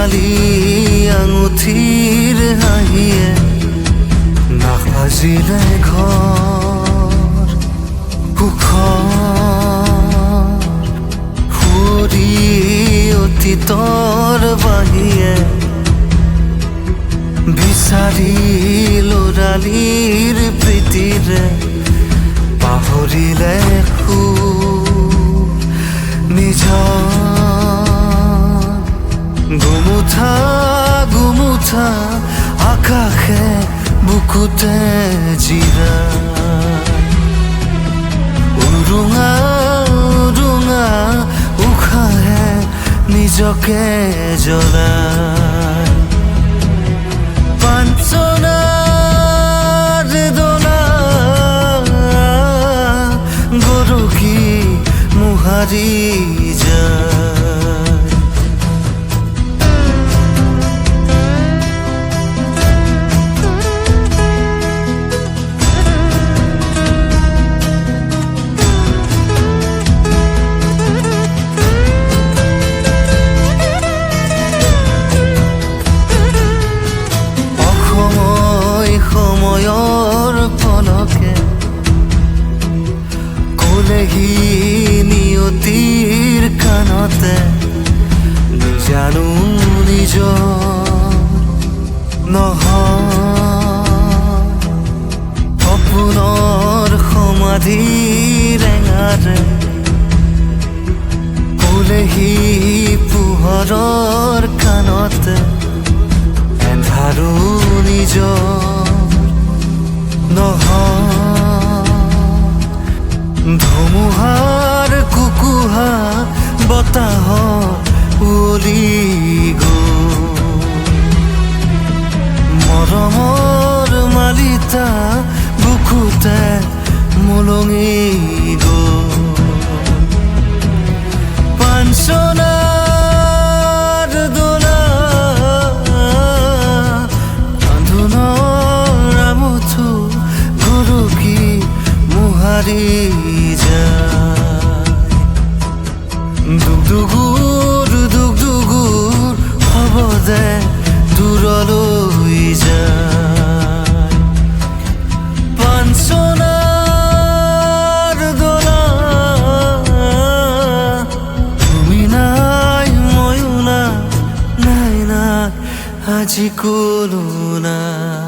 সোণালী আঙুঠিৰ হাঁহিয়ে নাসাজিলে ঘৰ সুখৰ সুৰি অতীতৰ বাহিৰে বিচাৰি ল'ৰালিৰ প্ৰীতিৰে পাহৰিলে নিজৰ গুমুঠা গুমুঠা আকাশে বুকুতে জিৰা উৰুঙা উৰুঙা উশাহে নিজকে জ্বলায় পাঞ্চনাৰ দোলা গৰকি মোহাৰি যায় সময়ৰ ফলকে ক'লেহি নিয়তিৰ কাণতে নিজানো নিজৰ নহয় সপোনৰ সমাধি ৰেঙাৰে ক'লেহি পোহৰৰ কাণতে এন্ধাৰো নিজৰ ধুমুহাৰ কুকুহা বতাহ উলি গ'ল মৰমৰ মালিতা বুকুতে মলঙি গ'ল পাঞ্চনাৰ দোলা কান্দোনৰ আমঠু গৰকি মোহাৰি যায় দুগুৰ দুগুৰ হ'ব দে দূৰলৈ যায় পাঞ্চনাৰ দোলা তুমি নাই ময়ো নাই নাই নাই আজি কোনো নাই